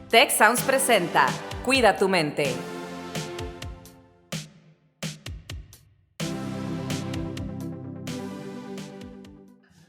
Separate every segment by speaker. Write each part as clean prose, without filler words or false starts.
Speaker 1: Tech Sounds presenta Cuida tu mente.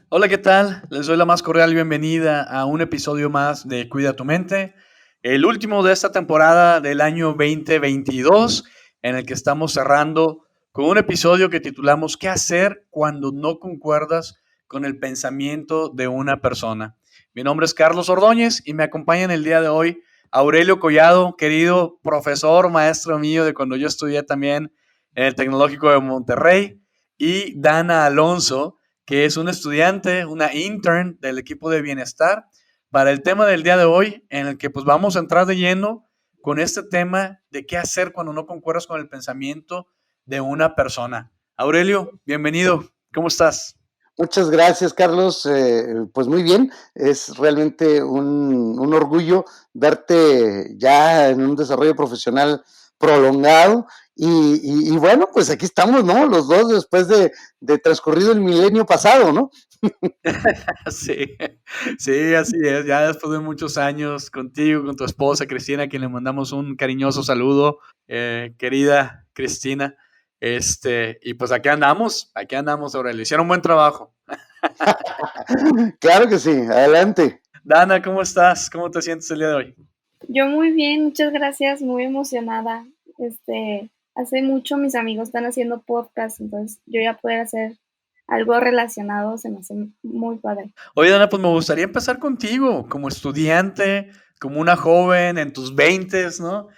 Speaker 2: Hola, ¿qué tal? Les doy la más cordial bienvenida a un episodio más de Cuida tu mente, el último de esta temporada del año 2022, en el que estamos cerrando con un episodio que titulamos ¿Qué hacer cuando no concuerdas con el pensamiento de una persona? Mi nombre es Carlos Ordóñez y me acompaña en el día de hoy Aurelio Collado, querido profesor, maestro mío de cuando yo estudié también en el Tecnológico de Monterrey, y Dana Alonso, que es una estudiante, una intern del equipo de bienestar, para el tema del día de hoy, en el que pues vamos a entrar de lleno con este tema de qué hacer cuando no concuerdas con el pensamiento de una persona. Aurelio, bienvenido, ¿cómo estás?
Speaker 3: Muchas gracias, Carlos. Pues muy bien, es realmente un orgullo verte ya en un desarrollo profesional prolongado y bueno, pues aquí estamos, ¿no? Los dos después de transcurrido el milenio pasado, ¿no?
Speaker 2: Sí, sí, así es. Ya después de muchos años contigo, con tu esposa Cristina, a quien le mandamos un cariñoso saludo, querida Cristina. Y pues aquí andamos, Aurelio. Hicieron un buen trabajo.
Speaker 3: Claro que sí, adelante.
Speaker 2: Dana, ¿cómo estás? ¿Cómo te sientes el día de hoy?
Speaker 4: Yo muy bien, muchas gracias, muy emocionada. Hace mucho mis amigos están haciendo podcast, entonces yo ya poder hacer algo relacionado se me hace muy padre.
Speaker 2: Oye, Dana, pues me gustaría empezar contigo, como estudiante, como una joven en tus veintes, ¿no?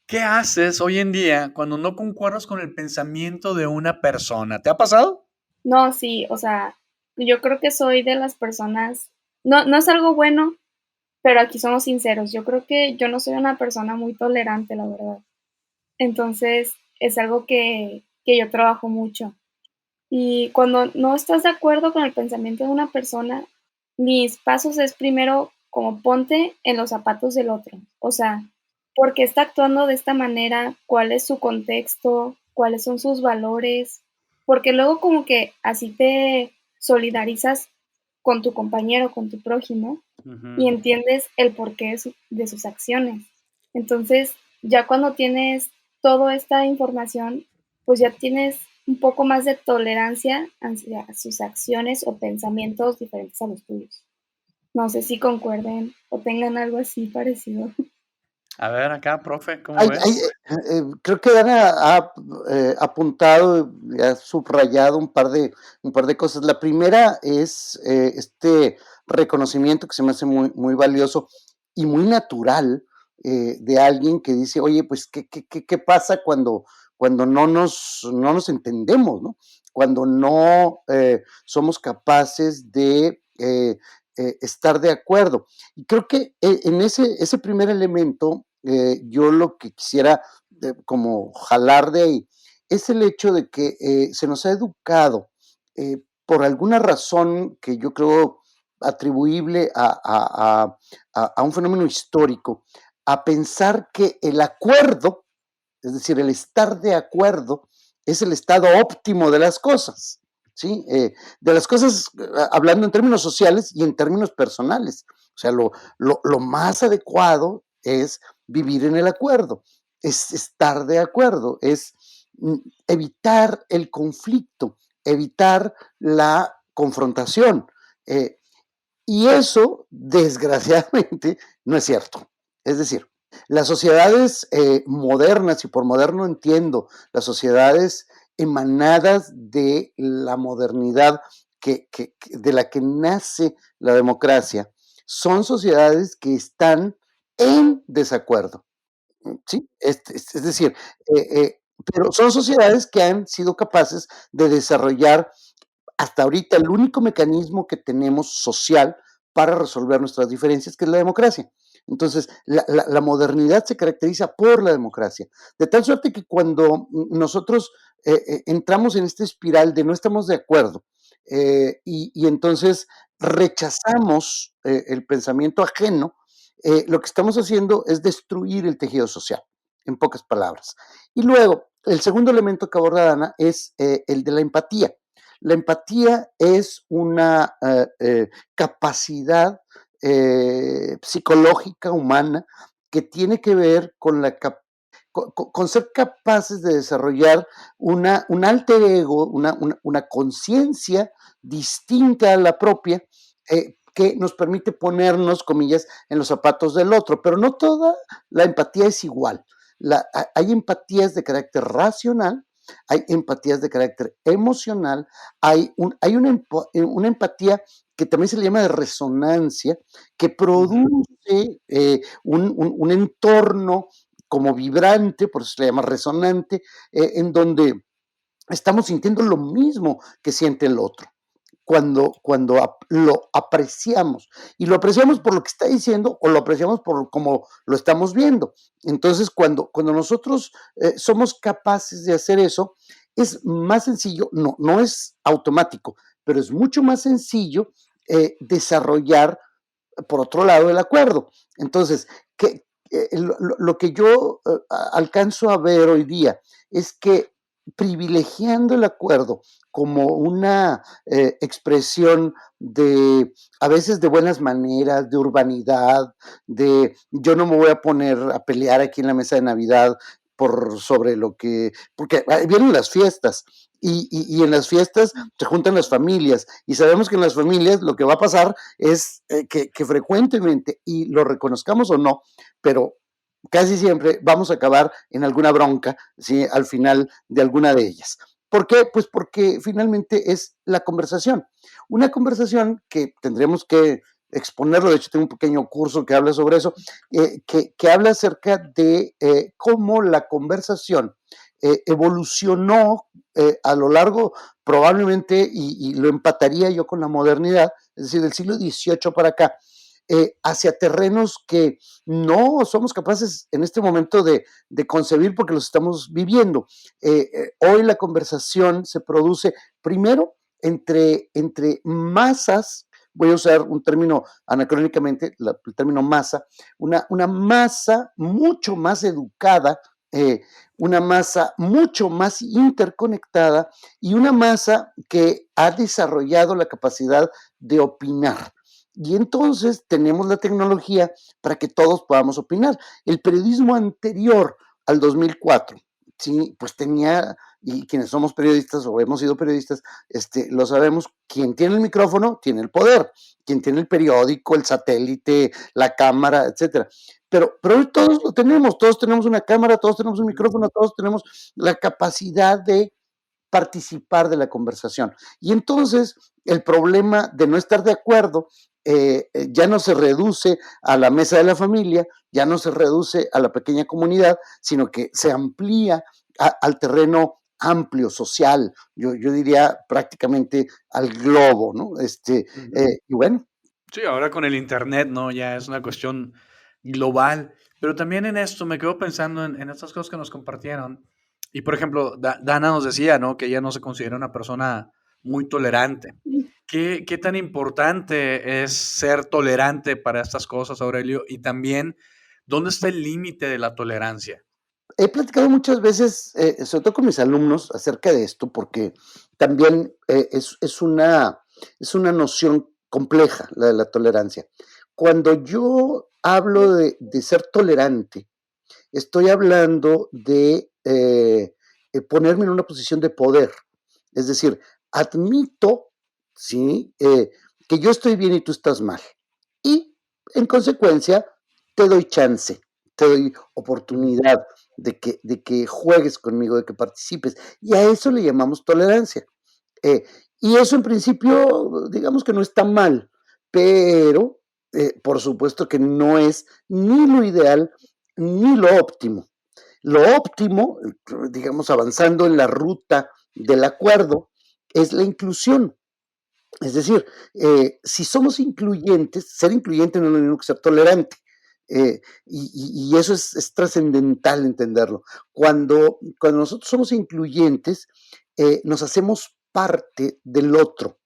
Speaker 2: ¿Qué haces hoy en día cuando no concuerdas con el pensamiento de una persona? ¿Te ha pasado?
Speaker 4: No, sí, o sea, yo creo que soy de las personas, no es algo bueno, pero aquí somos sinceros. Yo creo que yo no soy una persona muy tolerante, la verdad. Entonces, es algo que yo trabajo mucho. Y cuando no estás de acuerdo con el pensamiento de una persona, mis pasos es primero como ponte en los zapatos del otro. O sea, ¿por qué está actuando de esta manera? ¿Cuál es su contexto? ¿Cuáles son sus valores? Porque luego como que así te solidarizas con tu compañero, con tu prójimo, y
Speaker 2: Ujú.
Speaker 4: entiendes el porqué de sus acciones. Entonces, ya cuando tienes toda esta información, pues ya tienes un poco más de tolerancia hacia sus acciones o pensamientos diferentes a los tuyos. No sé si concuerden o tengan algo así parecido.
Speaker 2: A ver, acá, profe, ¿cómo ves?
Speaker 3: Creo que Dana ha apuntado y ha subrayado un par de cosas. La primera es este reconocimiento que se me hace muy valioso y muy natural de alguien que dice, oye, pues, ¿qué pasa cuando no nos entendemos, ¿no? Cuando no somos capaces de estar de acuerdo. Y creo que en ese primer elemento, yo lo que quisiera como jalar de ahí es el hecho de que se nos ha educado por alguna razón que yo creo atribuible a un fenómeno histórico, a pensar que el acuerdo, es decir, el estar de acuerdo, es el estado óptimo de las cosas. ¿Sí? De las cosas, hablando en términos sociales y en términos personales. O sea, lo más adecuado es vivir en el acuerdo, es estar de acuerdo, es evitar el conflicto, evitar la confrontación. Y eso, desgraciadamente, no es cierto. Es decir, las sociedades modernas, y por moderno entiendo las sociedades emanadas de la modernidad de la que nace la democracia, son sociedades que están en desacuerdo. ¿Sí? Es decir, pero son sociedades que han sido capaces de desarrollar hasta ahorita el único mecanismo que tenemos social para resolver nuestras diferencias, que es la democracia. Entonces, la modernidad se caracteriza por la democracia, de tal suerte que cuando nosotros entramos en esta espiral de no estamos de acuerdo y entonces rechazamos el pensamiento ajeno, lo que estamos haciendo es destruir el tejido social, en pocas palabras. Y luego, el segundo elemento que aborda Dana es el de la empatía. La empatía es una capacidad psicológica humana que tiene que ver con con ser capaces de desarrollar un alter ego, una conciencia distinta a la propia, que nos permite ponernos, comillas, en los zapatos del otro, pero no toda la empatía es igual. Hay empatías de carácter racional, hay empatías de carácter emocional, hay una empatía que también se le llama de resonancia, que produce un entorno como vibrante, por eso se le llama resonante, en donde estamos sintiendo lo mismo que siente el otro. Cuando lo apreciamos, y lo apreciamos por lo que está diciendo o lo apreciamos por cómo lo estamos viendo. Entonces, cuando nosotros somos capaces de hacer eso, es más sencillo, no es automático, pero es mucho más sencillo desarrollar, por otro lado, el acuerdo. Entonces, lo que yo alcanzo a ver hoy día es que privilegiando el acuerdo como una expresión a veces de buenas maneras, de urbanidad, de yo no me voy a poner a pelear aquí en la mesa de Navidad porque vienen las fiestas, y en las fiestas se juntan las familias, y sabemos que en las familias lo que va a pasar es que frecuentemente, y lo reconozcamos o no, pero casi siempre vamos a acabar en alguna bronca, ¿sí? Al final de alguna de ellas. ¿Por qué? Pues porque finalmente es la conversación. Una conversación que tendremos que exponerlo, de hecho tengo un pequeño curso que habla sobre eso, que habla acerca de cómo la conversación evolucionó a lo largo, probablemente, y lo empataría yo con la modernidad, es decir, del siglo XVIII para acá, hacia terrenos que no somos capaces en este momento de concebir porque los estamos viviendo. Hoy la conversación se produce primero entre masas. Voy a usar un término anacrónicamente, el término masa, una masa mucho más educada, una masa mucho más interconectada, y una masa que ha desarrollado la capacidad de opinar. Y entonces tenemos la tecnología para que todos podamos opinar. El periodismo anterior al 2004, sí, pues tenía, y quienes somos periodistas o hemos sido periodistas, lo sabemos, quien tiene el micrófono tiene el poder, quien tiene el periódico, el satélite, la cámara, etcétera. Pero hoy todos lo tenemos, todos tenemos una cámara, todos tenemos un micrófono, todos tenemos la capacidad de participar de la conversación. Y entonces el problema de no estar de acuerdo ya no se reduce a la mesa de la familia, ya no se reduce a la pequeña comunidad, sino que se amplía al terreno amplio, social, yo diría prácticamente al globo, ¿no? Y bueno.
Speaker 2: Sí, ahora con el internet, ¿no? Ya es una cuestión global. Pero también en esto me quedo pensando en estas cosas que nos compartieron. Y por ejemplo, Dana nos decía, ¿no? Que ella no se considera una persona muy tolerante. ¿Qué tan importante es ser tolerante para estas cosas, Aurelio? Y también, ¿dónde está el límite de la tolerancia?
Speaker 3: He platicado muchas veces, sobre todo con mis alumnos, acerca de esto, porque también es una noción compleja, la de la tolerancia. Cuando yo hablo de ser tolerante, estoy hablando de ponerme en una posición de poder. Es decir, admito, ¿sí? Que yo estoy bien y tú estás mal. Y, en consecuencia, te doy chance, te doy oportunidad de que juegues conmigo, de que participes. Y a eso le llamamos tolerancia. Eh, y eso en principio, digamos que no está mal, pero por supuesto que no es ni lo ideal ni lo óptimo. Lo óptimo, digamos, avanzando en la ruta del acuerdo, es la inclusión. Es decir, si somos incluyentes, ser incluyente no es lo mismo que ser tolerante. Y eso es trascendental entenderlo. Cuando nosotros somos incluyentes, nos hacemos parte del otro,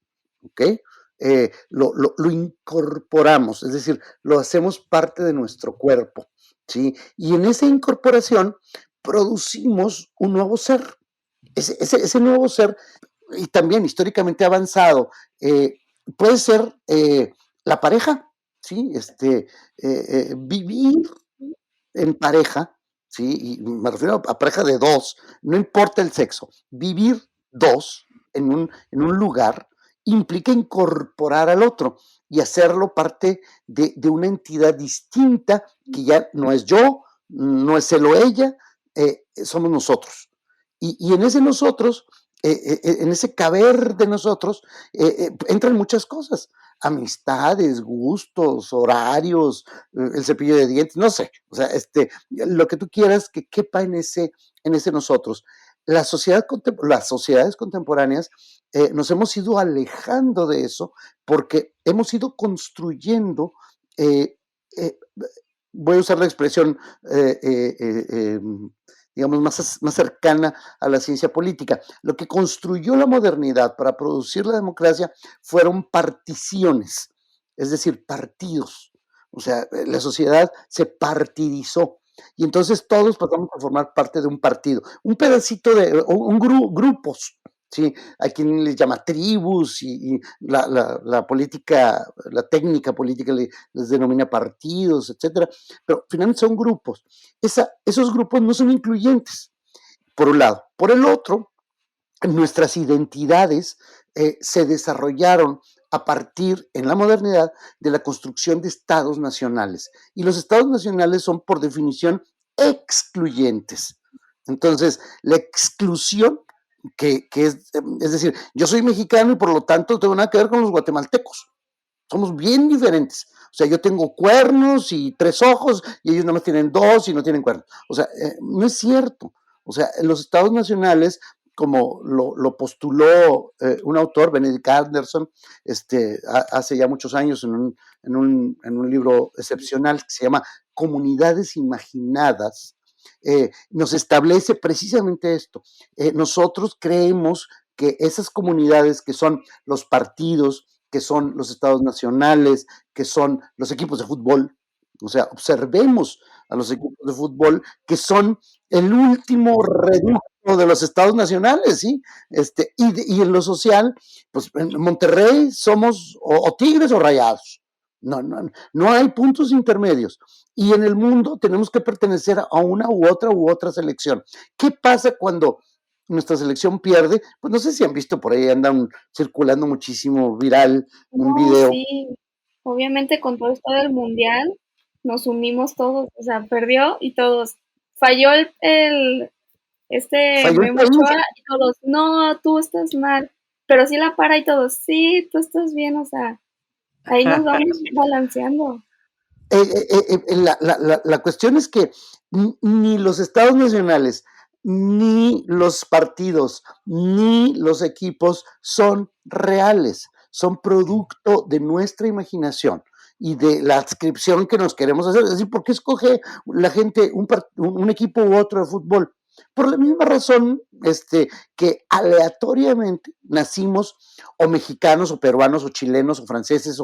Speaker 3: ¿ok? Lo incorporamos, es decir, lo hacemos parte de nuestro cuerpo, ¿sí? Y en esa incorporación producimos un nuevo ser. Ese nuevo ser, y también históricamente avanzado, puede ser la pareja, ¿sí? Vivir en pareja, ¿sí? Y me refiero a pareja de dos, no importa el sexo, vivir dos en un lugar implica incorporar al otro y hacerlo parte de una entidad distinta que ya no es yo, no es él o ella, somos nosotros. Y en ese nosotros, en ese caber de nosotros, entran muchas cosas, amistades, gustos, horarios, el cepillo de dientes, no sé, o sea, lo que tú quieras que quepa en ese nosotros. Las sociedades contemporáneas nos hemos ido alejando de eso porque hemos ido construyendo, eh, eh, voy a usar la expresión, eh, eh, eh, eh, digamos, más cercana a la ciencia política. Lo que construyó la modernidad para producir la democracia fueron particiones, es decir, partidos. O sea, la sociedad se partidizó y entonces todos pasamos a formar parte de un partido, un pedacito grupos, ¿sí? Hay quien les llama tribus y la política, la técnica política les denomina partidos, etcétera, pero finalmente son grupos. Esos grupos no son incluyentes, por un lado. Por el otro, nuestras identidades se desarrollaron a partir, en la modernidad, de la construcción de estados nacionales. Y los estados nacionales son, por definición, excluyentes. Entonces, la exclusión, que es decir, yo soy mexicano y por lo tanto no tengo nada que ver con los guatemaltecos. Somos bien diferentes. O sea, yo tengo cuernos y 3 ojos y ellos nada más tienen 2 y no tienen cuernos. O sea, no es cierto. O sea, los estados nacionales, como lo postuló un autor, Benedict Anderson, hace ya muchos años en un libro excepcional que se llama Comunidades Imaginadas, nos establece precisamente esto. Nosotros creemos que esas comunidades que son los partidos, que son los estados nacionales, que son los equipos de fútbol. O sea, observemos a los equipos de fútbol que son el último reducto de los estados nacionales, ¿sí? Y en lo social, pues en Monterrey somos o Tigres o Rayados. No hay puntos intermedios. Y en el mundo tenemos que pertenecer a una u otra selección. ¿Qué pasa cuando nuestra selección pierde? Pues no sé si han visto por ahí, andan circulando muchísimo viral un
Speaker 4: No,
Speaker 3: video.
Speaker 4: sí, obviamente con todo esto del mundial nos unimos todos, o sea, perdió y todos. Falló
Speaker 3: Falló el
Speaker 4: Memo
Speaker 3: país.
Speaker 4: Ochoa y todos, no, tú estás mal, pero sí la para y todos, sí, tú estás bien, o sea, ahí nos vamos balanceando.
Speaker 3: La cuestión es que ni los estados nacionales, ni los partidos, ni los equipos son reales, son producto de nuestra imaginación y de la adscripción que nos queremos hacer. Es decir, ¿por qué escoge la gente un equipo u otro de fútbol? Por la misma razón que aleatoriamente nacimos o mexicanos o peruanos o chilenos o franceses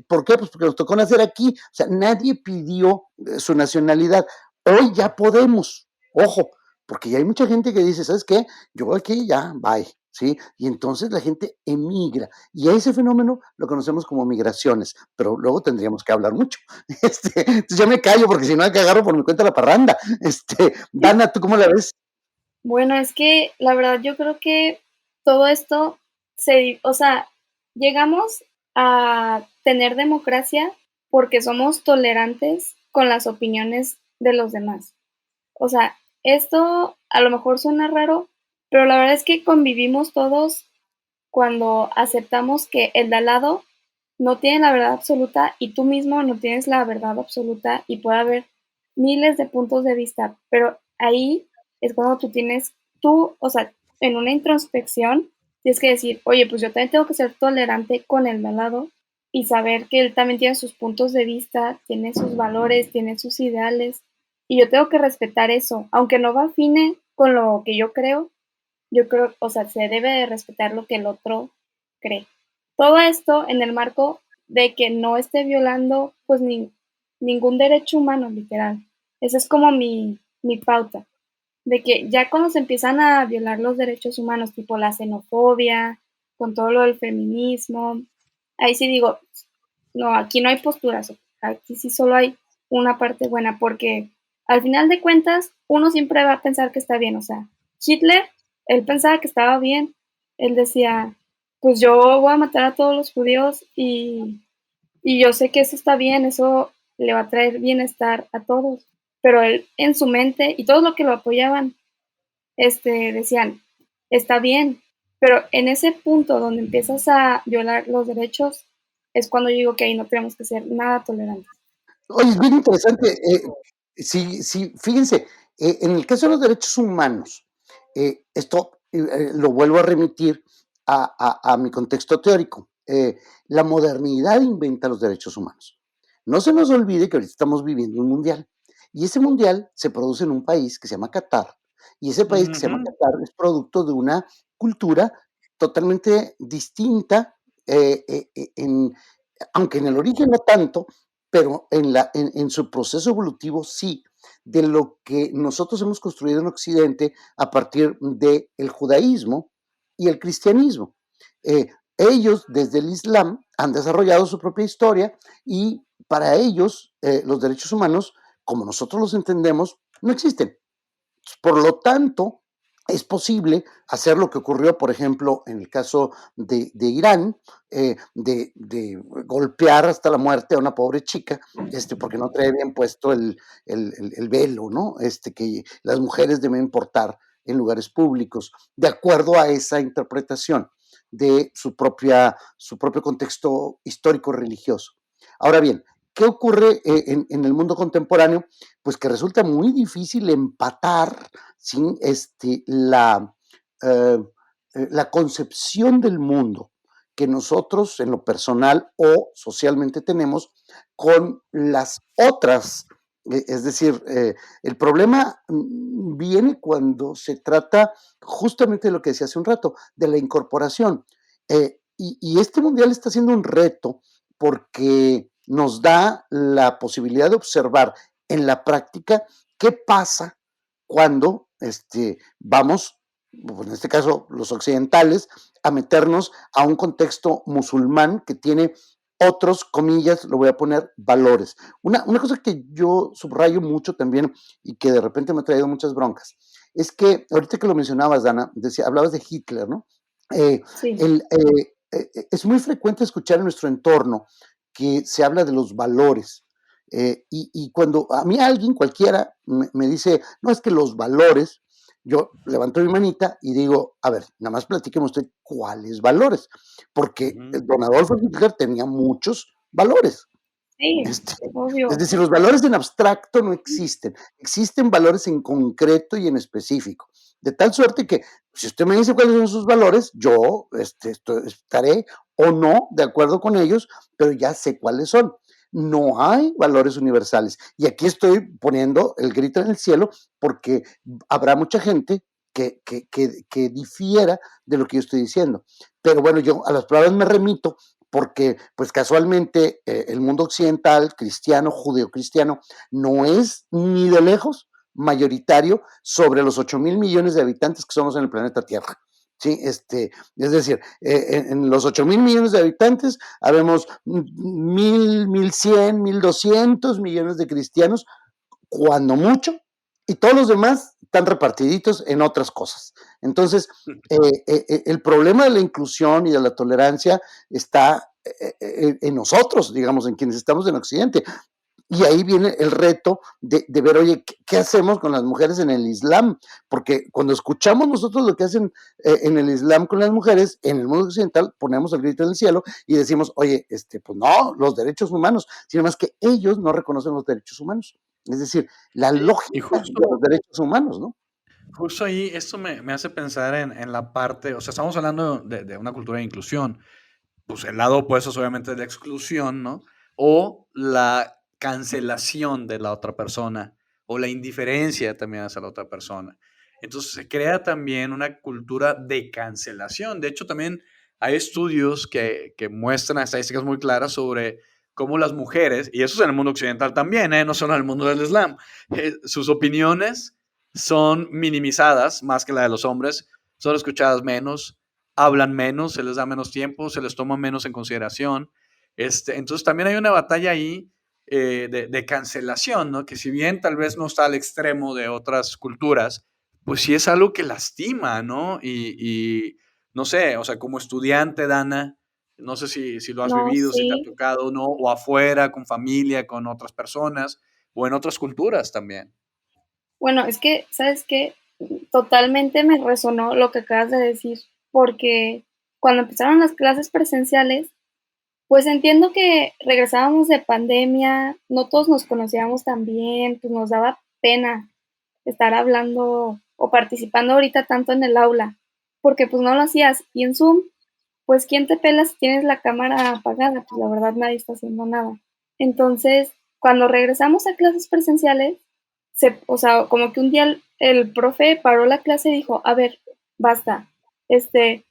Speaker 3: ¿por qué? Pues porque nos tocó nacer aquí, o sea, nadie pidió su nacionalidad. Hoy ya podemos, ojo, porque ya hay mucha gente que dice, ¿sabes qué? Yo aquí ya, bye, ¿sí? Y entonces la gente emigra. Y a ese fenómeno lo conocemos como migraciones, pero luego tendríamos que hablar mucho. Entonces ya me callo porque si no hay que agarro por mi cuenta la parranda. Dana, ¿tú cómo la ves?
Speaker 4: Bueno, es que la verdad yo creo que todo esto o sea, llegamos a tener democracia porque somos tolerantes con las opiniones de los demás. O sea, esto a lo mejor suena raro, pero la verdad es que convivimos todos cuando aceptamos que el de al lado no tiene la verdad absoluta y tú mismo no tienes la verdad absoluta y puede haber miles de puntos de vista, pero ahí es cuando o sea, en una introspección, tienes que decir, oye, pues yo también tengo que ser tolerante con el de al lado y saber que él también tiene sus puntos de vista, tiene sus valores, tiene sus ideales y yo tengo que respetar eso, aunque no va afine con lo que yo creo, o sea, se debe de respetar lo que el otro cree. Todo esto en el marco de que no esté violando pues ningún derecho humano, literal. Esa es como mi pauta, de que ya cuando se empiezan a violar los derechos humanos, tipo la xenofobia, con todo lo del feminismo, ahí sí digo, no, aquí no hay posturas, aquí sí solo hay una parte buena, porque al final de cuentas uno siempre va a pensar que está bien. O sea, Hitler, él pensaba que estaba bien. Él decía, pues yo voy a matar a todos los judíos y yo sé que eso está bien, eso le va a traer bienestar a todos. Pero él en su mente y todos los que lo apoyaban, decían, está bien. Pero en ese punto donde empiezas a violar los derechos, es cuando yo digo que ahí no tenemos que ser nada tolerantes.
Speaker 3: Oye, es bien interesante. Sí, sí, fíjense, en el caso de los derechos humanos, esto lo vuelvo a remitir a mi contexto teórico. La modernidad inventa los derechos humanos. No se nos olvide que ahorita estamos viviendo un mundial, y ese mundial se produce en un país que se llama Qatar, y ese país que se llama
Speaker 2: Ujú.
Speaker 3: Qatar es producto de una cultura totalmente distinta, aunque en el origen no tanto, pero en su proceso evolutivo sí, de lo que nosotros hemos construido en Occidente a partir del judaísmo y el cristianismo. Eh, Ellos, desde el Islam, han desarrollado su propia historia y para ellos los derechos humanos, como nosotros los entendemos, no existen. Por lo tanto, es posible hacer lo que ocurrió, por ejemplo, en el caso de Irán, de golpear hasta la muerte a una pobre chica, porque no trae bien puesto el velo, ¿no? Que las mujeres deben portar en lugares públicos, de acuerdo a esa interpretación de su propio contexto histórico religioso. Ahora bien, ¿qué ocurre en el mundo contemporáneo? Pues que resulta muy difícil empatar sin eh, la concepción del mundo que nosotros en lo personal o socialmente tenemos con las otras. Es decir, el problema viene cuando se trata justamente de lo que decía hace un rato, de la incorporación. Y este mundial está siendo un reto porque nos da la posibilidad de observar en la práctica qué pasa cuando vamos, en este caso los occidentales, a meternos a un contexto musulmán que tiene otros, comillas, lo voy a poner, valores. Una cosa que yo subrayo mucho también y que de repente me ha traído muchas broncas, es que ahorita que lo mencionabas, Dana, hablabas de Hitler, ¿no? Eh,
Speaker 4: Sí,
Speaker 3: el, es muy frecuente escuchar en nuestro entorno que se habla de los valores. Y cuando a mí alguien, cualquiera, me dice, no, es que los valores, yo levanto mi manita y digo, a ver, nada más platíqueme usted cuáles valores, porque
Speaker 2: Ujú.
Speaker 3: el don Adolfo Hitler tenía muchos valores.
Speaker 4: sí,
Speaker 3: Este, es
Speaker 4: obvio.
Speaker 3: decir, los valores en abstracto no existen, existen valores en concreto y en específico. De tal suerte que si usted me dice cuáles son sus valores, yo estaré o no de acuerdo con ellos, pero ya sé cuáles son. No hay valores universales. Y aquí estoy poniendo el grito en el cielo porque habrá mucha gente que difiera de lo que yo estoy diciendo. Pero bueno, yo a las pruebas me remito porque pues casualmente el mundo occidental, cristiano, judeocristiano, no es ni de lejos mayoritario sobre los 8,000 millones de habitantes que somos en el planeta Tierra. Sí, es decir, en los 8,000 millones de habitantes habemos 1,100, 1,200 millones de cristianos, cuando mucho, y todos los demás están repartiditos en otras cosas. Entonces, el problema de la inclusión y de la tolerancia está en nosotros, digamos, en quienes estamos en Occidente. Y ahí viene el reto de ver, oye, ¿qué hacemos con las mujeres en el Islam? Porque cuando escuchamos nosotros lo que hacen en el Islam con las mujeres, en el mundo occidental ponemos el grito en el cielo y decimos, oye, pues no, los derechos humanos, sino más que ellos no reconocen los derechos humanos. Es decir, la
Speaker 2: Y
Speaker 3: lógica de los
Speaker 2: justo,
Speaker 3: derechos humanos, ¿no?
Speaker 2: justo ahí esto me hace pensar en la parte, o sea, estamos hablando de una cultura de inclusión, pues el lado opuesto es obviamente la exclusión, ¿no? O la cancelación de la otra persona, o la indiferencia también hacia la otra persona. Entonces se crea también una cultura de cancelación. De hecho, también hay estudios que muestran estadísticas muy claras sobre cómo las mujeres, y eso es en el mundo occidental también, no solo en el mundo del Islam, sus opiniones son minimizadas más que la de los hombres, son escuchadas menos, hablan menos, se les da menos tiempo, se les toma menos en consideración. Entonces también hay una batalla ahí de cancelación, ¿no? Que si bien tal vez no está al extremo de otras culturas, pues sí es algo que lastima, ¿no? Y no sé, o sea, como estudiante, Dana, no sé si lo has
Speaker 4: No,
Speaker 2: vivido, si te ha
Speaker 4: sí.
Speaker 2: tocado, ¿no? O afuera, con familia, con otras personas, o en otras culturas también.
Speaker 4: Bueno, es que, ¿sabes qué? Totalmente me resonó lo que acabas de decir, porque cuando empezaron las clases presenciales, pues entiendo que regresábamos de pandemia, no todos nos conocíamos tan bien, pues nos daba pena estar hablando o participando ahorita tanto en el aula, porque pues no lo hacías. Y en Zoom, pues ¿quién te pela si tienes la cámara apagada? Pues la verdad nadie está haciendo nada. Entonces, cuando regresamos a clases presenciales, o sea, como que un día el profe paró la clase y dijo, a ver, basta, este,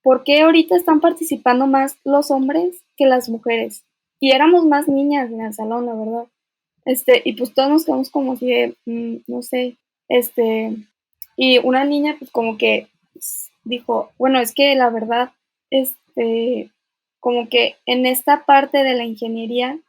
Speaker 4: ¿por qué ahorita están participando más los hombres que las mujeres? Y éramos más niñas en el salón, la verdad. Y pues todos nos quedamos como así de, no sé, este, y una niña pues como que dijo, bueno, es que la verdad, como que en esta parte de la ingeniería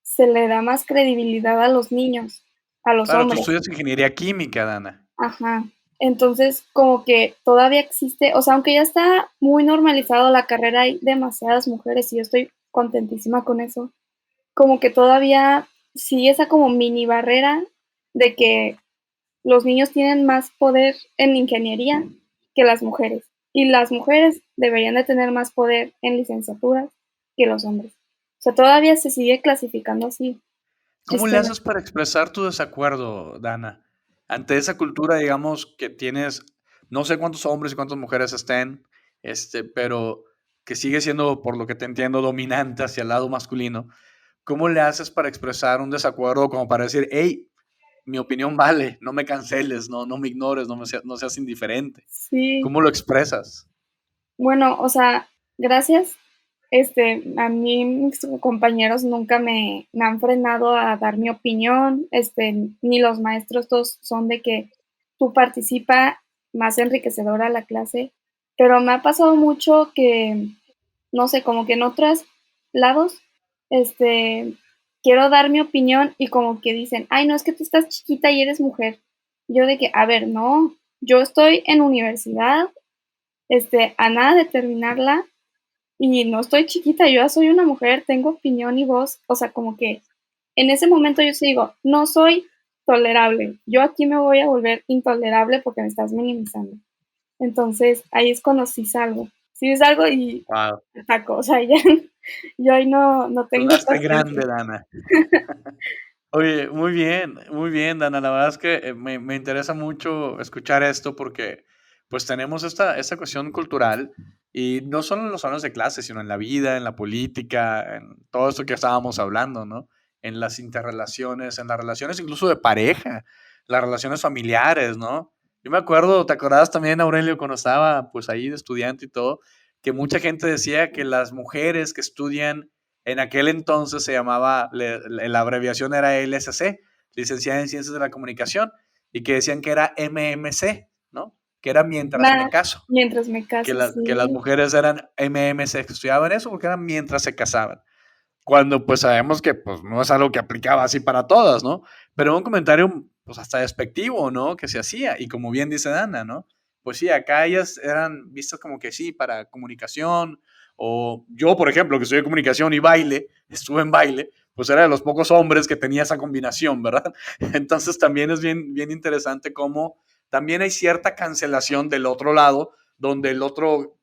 Speaker 4: se le da más credibilidad a los niños, a los
Speaker 2: Claro, tú
Speaker 4: hombres.
Speaker 2: estudias ingeniería química, Dana.
Speaker 4: Ajá. Entonces, como que todavía existe, o sea, aunque ya está muy normalizado la carrera, hay demasiadas mujeres y yo estoy contentísima con eso. Como que todavía sigue esa como mini barrera de que los niños tienen más poder en ingeniería que las mujeres. Y las mujeres deberían de tener más poder en licenciaturas que los hombres. O sea, todavía se sigue clasificando así,
Speaker 2: ¿Cómo le
Speaker 4: tristemente.
Speaker 2: haces para expresar tu desacuerdo, Dana? Ante esa cultura, digamos, que tienes, no sé cuántos hombres y cuántas mujeres estén, pero que sigue siendo, por lo que te entiendo, dominante hacia el lado masculino. ¿Cómo le haces para expresar un desacuerdo como para decir, hey, mi opinión vale, no me canceles, no me ignores, no seas indiferente?
Speaker 4: Sí.
Speaker 2: ¿Cómo lo expresas?
Speaker 4: Bueno, o sea, gracias. A mí mis compañeros nunca me han frenado a dar mi opinión, ni los maestros, todos son de que tú participa, más enriquecedora la clase, pero me ha pasado mucho que, no sé, como que en otros lados, este, quiero dar mi opinión y como que dicen, ay, no, es que tú estás chiquita y eres mujer. Yo de que, a ver, no, yo estoy en universidad, a nada de terminarla y no estoy chiquita, yo ya soy una mujer, tengo opinión y voz, o sea, como que en ese momento yo sí digo, no soy tolerable, yo aquí me voy a volver intolerable porque me estás minimizando. Entonces ahí es cuando sí salgo y
Speaker 2: Wow.
Speaker 4: ataco, o sea, ya, yo ahí no tengo
Speaker 2: Sonaste
Speaker 4: paciencia.
Speaker 2: grande, Dana. Oye, muy bien, Dana. La verdad es que me interesa mucho escuchar esto porque pues tenemos esta cuestión cultural y no solo en los salones de clase, sino en la vida, en la política, en todo esto que estábamos hablando, ¿no? En las interrelaciones, en las relaciones incluso de pareja, las relaciones familiares, ¿no? Yo me acuerdo, ¿te acordabas también, Aurelio, cuando estaba pues ahí de estudiante y todo, que mucha gente decía que las mujeres que estudian en aquel entonces se llamaba, la abreviación era LSC, Licenciada en Ciencias de la Comunicación, y que decían que era MMC, ¿no? Que era mientras me
Speaker 4: Más
Speaker 2: caso,
Speaker 4: mientras me
Speaker 2: que,
Speaker 4: caso,
Speaker 2: que las
Speaker 4: sí.
Speaker 2: mujeres eran MMC, que estudiaban eso porque eran mientras se casaban. Cuando pues sabemos que pues no es algo que aplicaba así para todas, ¿no? Pero un comentario pues hasta despectivo, ¿no? Que se hacía, y como bien dice Dana, ¿no? Pues sí, acá ellas eran vistas como que sí, para comunicación, o yo, por ejemplo, que soy de comunicación y baile, estuve en baile, pues era de los pocos hombres que tenía esa combinación, ¿verdad? Entonces también es bien interesante cómo también hay cierta cancelación del otro lado, donde el otro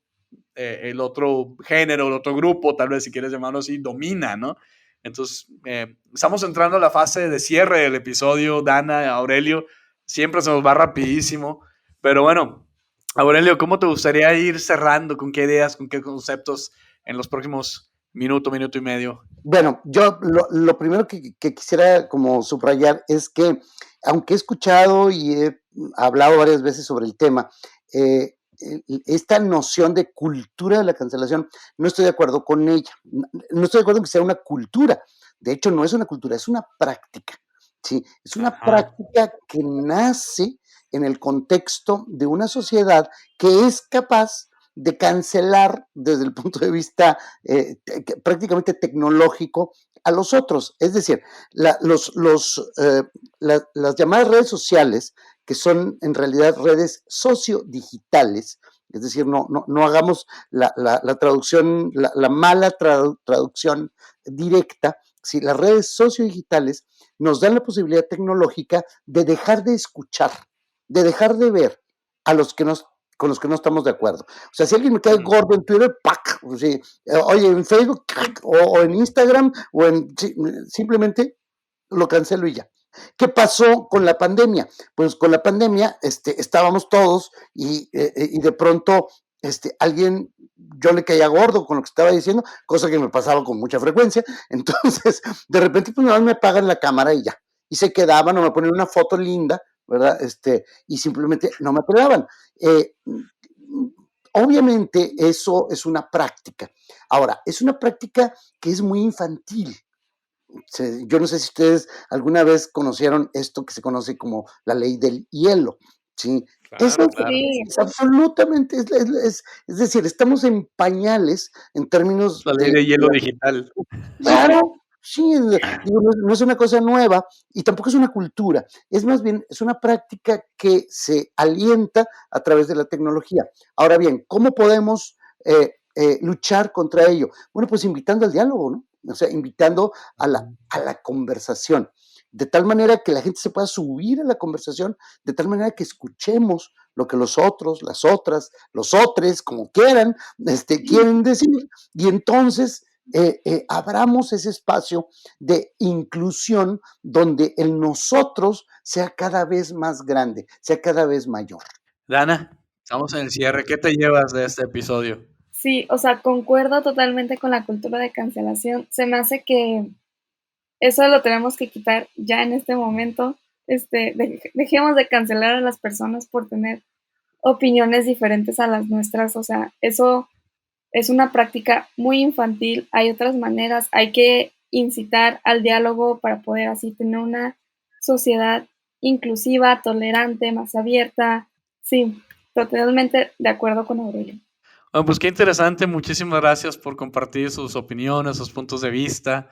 Speaker 2: género, el otro grupo, tal vez si quieres llamarlo así, domina, ¿no? Entonces, estamos entrando a la fase de cierre del episodio, Dana, Aurelio, siempre se nos va rapidísimo, pero bueno, Aurelio, ¿cómo te gustaría ir cerrando? ¿Con qué ideas, con qué conceptos en los próximos minuto y medio?
Speaker 3: Bueno, yo lo primero que quisiera como subrayar es que, aunque he escuchado y he hablado varias veces sobre el tema, esta noción de cultura de la cancelación, no estoy de acuerdo con ella. No estoy de acuerdo en que sea una cultura. De hecho, no es una cultura, es una práctica. ¿Sí? Es una
Speaker 2: Ajá.
Speaker 3: práctica que nace en el contexto de una sociedad que es capaz de cancelar desde el punto de vista prácticamente tecnológico a los otros. Es decir, las llamadas redes sociales, que son en realidad redes sociodigitales, es decir, no hagamos la traducción, la mala traducción directa. Si las redes sociodigitales nos dan la posibilidad tecnológica de dejar de escuchar, de dejar de ver a los que con los que no estamos de acuerdo. O sea, si alguien me cae gordo en Twitter, ¡pac! O sea, oye, en Facebook, o en Instagram, simplemente lo cancelo y ya. ¿Qué pasó con la pandemia? Pues con la pandemia estábamos todos y de pronto alguien, yo le caía gordo con lo que estaba diciendo, cosa que me pasaba con mucha frecuencia. Entonces, de repente, pues nada más me apagan la cámara y ya. Y se quedaban o me ponían una foto linda, ¿verdad? Y simplemente no me pelaban. Obviamente eso es una práctica. Ahora, es una práctica que es muy infantil. Yo no sé si ustedes alguna vez conocieron esto que se conoce como la ley del hielo, ¿sí? Eso
Speaker 2: Claro.
Speaker 3: es absolutamente, es decir, estamos en pañales en términos
Speaker 2: La ley de hielo digital.
Speaker 3: claro, sí, digo, no es una cosa nueva y tampoco es una cultura, es más bien, es una práctica que se alienta a través de la tecnología. Ahora bien, ¿cómo podemos luchar contra ello? Bueno, pues invitando al diálogo, ¿no? O sea, invitando a la conversación, de tal manera que la gente se pueda subir a la conversación, de tal manera que escuchemos lo que los otros, las otras, los otros, como quieran, quieren decir, y entonces abramos ese espacio de inclusión donde el nosotros sea cada vez más grande, sea cada vez mayor.
Speaker 2: Dana, estamos en el cierre. ¿Qué te llevas de este episodio?
Speaker 4: Sí, o sea, concuerdo totalmente con la cultura de cancelación. Se me hace que eso lo tenemos que quitar ya en este momento. Dejemos de cancelar a las personas por tener opiniones diferentes a las nuestras. O sea, eso es una práctica muy infantil. Hay otras maneras. Hay que incitar al diálogo para poder así tener una sociedad inclusiva, tolerante, más abierta. Sí, totalmente de acuerdo con Aurelio.
Speaker 2: Bueno, pues qué interesante. Muchísimas gracias por compartir sus opiniones, sus puntos de vista.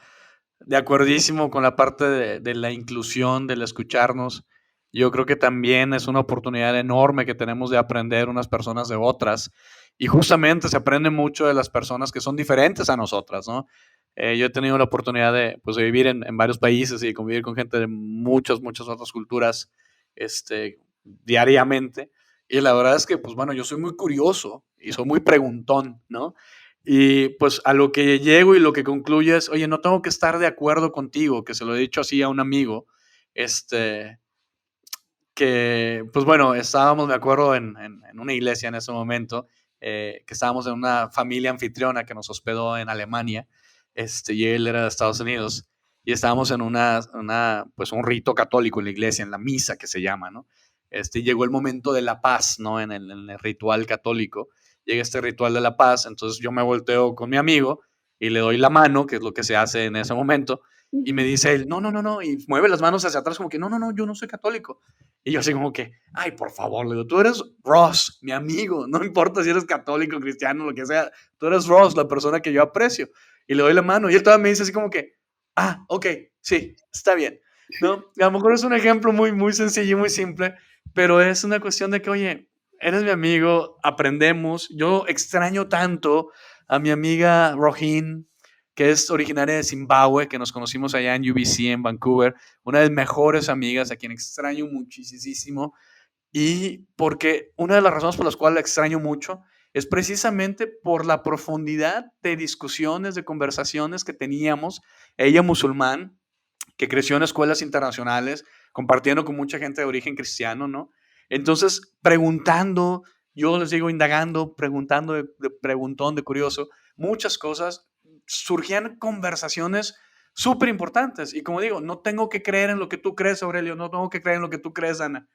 Speaker 2: De acuerdísimo con la parte de la inclusión, del escucharnos. Yo creo que también es una oportunidad enorme que tenemos de aprender unas personas de otras. Y justamente se aprende mucho de las personas que son diferentes a nosotras, ¿no? Yo he tenido la oportunidad pues, de vivir en varios países y convivir con gente de muchas otras culturas diariamente. Y la verdad es que, pues bueno, yo soy muy curioso y soy muy preguntón, ¿no? Y pues a lo que llego y lo que concluyo es, oye, no tengo que estar de acuerdo contigo, que se lo he dicho así a un amigo, que pues bueno, estábamos, me acuerdo, en una iglesia en ese momento, que estábamos en una familia anfitriona que nos hospedó en Alemania, y él era de Estados Unidos, y estábamos en pues un rito católico en la iglesia, en la misa que se llama, ¿no? Llegó el momento de la paz, ¿no? En el ritual católico, llega este ritual de la paz, entonces yo me volteo con mi amigo y le doy la mano, que es lo que se hace en ese momento, y me dice él, no, y mueve las manos hacia atrás como que, no, yo no soy católico. Y yo así como que, ay, por favor, le digo, tú eres Ross, mi amigo, no importa si eres católico, cristiano, lo que sea, tú eres Ross, la persona que yo aprecio. Y le doy la mano y él todavía me dice así como que, ok, sí, está bien. ¿No? A lo mejor es un ejemplo muy sencillo y muy simple, pero es una cuestión de que, oye, eres mi amigo, aprendemos. Yo extraño tanto a mi amiga Rohin, que es originaria de Zimbabue, que nos conocimos allá en UBC, en Vancouver, una de mis mejores amigas, a quien extraño muchísimo, y porque una de las razones por las cuales la extraño mucho es precisamente por la profundidad de discusiones, de conversaciones que teníamos, ella musulmán, que creció en escuelas internacionales, compartiendo con mucha gente de origen cristiano, ¿no? Entonces, preguntando, yo les digo indagando, preguntando de preguntón, de curioso, muchas cosas, surgían conversaciones súper importantes. Y como digo, no tengo que creer en lo que tú crees, Aurelio, no tengo que creer en lo que tú crees, Ana,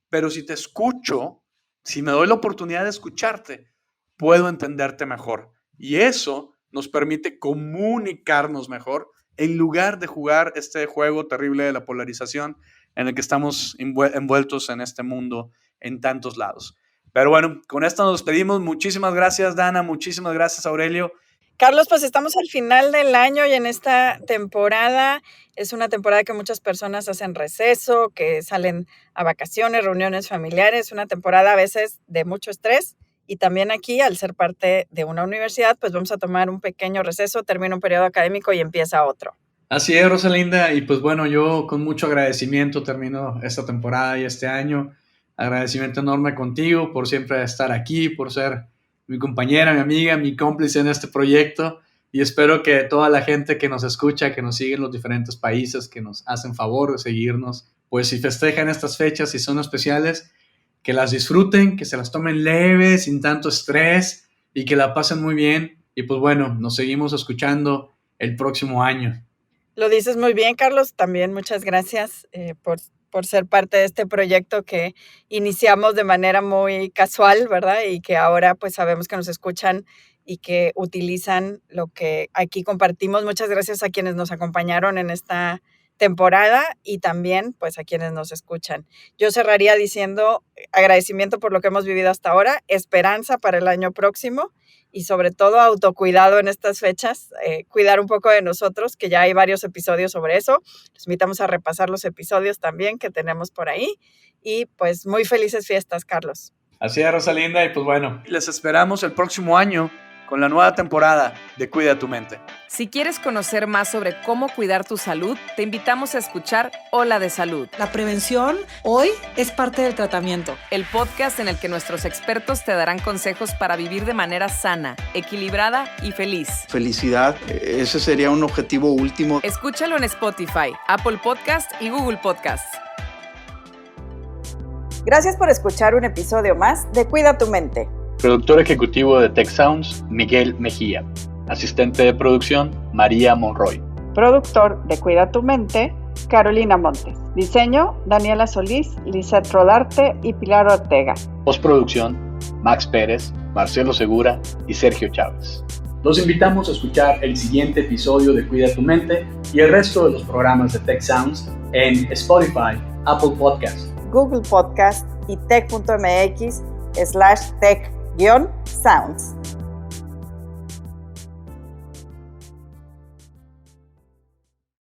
Speaker 2: pero si te escucho, si me doy la oportunidad de escucharte, puedo entenderte mejor. Y eso nos permite comunicarnos mejor en lugar de jugar este juego terrible de la polarización en el que estamos envueltos en este mundo en tantos lados. Pero bueno, con esto nos despedimos. Muchísimas gracias, Dana. Muchísimas gracias, Aurelio.
Speaker 5: Carlos, pues estamos al final del año y en esta temporada es una temporada que muchas personas hacen receso, que salen a vacaciones, reuniones familiares, una temporada a veces de mucho estrés. Y también aquí, al ser parte de una universidad, pues vamos a tomar un pequeño receso, termina un periodo académico y empieza otro.
Speaker 2: Así es, Rosalinda, y pues bueno, yo con mucho agradecimiento termino esta temporada y este año. Agradecimiento enorme contigo por siempre estar aquí, por ser mi compañera, mi amiga, mi cómplice en este proyecto, y espero que toda la gente que nos escucha, que nos sigue en los diferentes países, que nos hacen favor de seguirnos, pues si festejan estas fechas y son especiales, que las disfruten, que se las tomen leves, sin tanto estrés, y que la pasen muy bien. Y pues bueno, nos seguimos escuchando el próximo año.
Speaker 5: Lo dices muy bien, Carlos. También muchas gracias por ser parte de este proyecto que iniciamos de manera muy casual, ¿verdad? Y que ahora pues sabemos que nos escuchan y que utilizan lo que aquí compartimos. Muchas gracias a quienes nos acompañaron en esta temporada y también pues a quienes nos escuchan. Yo cerraría diciendo agradecimiento por lo que hemos vivido hasta ahora, esperanza para el año próximo y sobre todo autocuidado en estas fechas, cuidar un poco de nosotros, que ya hay varios episodios sobre eso. Los invitamos a repasar los episodios también que tenemos por ahí y pues muy felices fiestas, Carlos.
Speaker 2: Así es, Rosalinda, y pues bueno, les esperamos el próximo año con la nueva temporada de Cuida tu Mente.
Speaker 1: Si quieres conocer más sobre cómo cuidar tu salud, te invitamos a escuchar Hola de Salud.
Speaker 6: La prevención hoy es parte del tratamiento.
Speaker 1: El podcast en el que nuestros expertos te darán consejos para vivir de manera sana, equilibrada y feliz.
Speaker 7: Felicidad, ese sería un objetivo último.
Speaker 1: Escúchalo en Spotify, Apple Podcast y Google Podcast.
Speaker 5: Gracias por escuchar un episodio más de Cuida tu Mente.
Speaker 2: Productor ejecutivo de Tech Sounds, Miguel Mejía. Asistente de producción, María Monroy.
Speaker 5: Productor de Cuida tu Mente, Carolina Montes. Diseño, Daniela Solís, Lisette Rodarte y Pilar Ortega.
Speaker 2: Postproducción, Max Pérez, Marcelo Segura y Sergio Chávez. Los invitamos a escuchar el siguiente episodio de Cuida tu Mente y el resto de los programas de Tech Sounds en Spotify, Apple Podcast,
Speaker 5: Google Podcast y tech.mx/tech-sounds.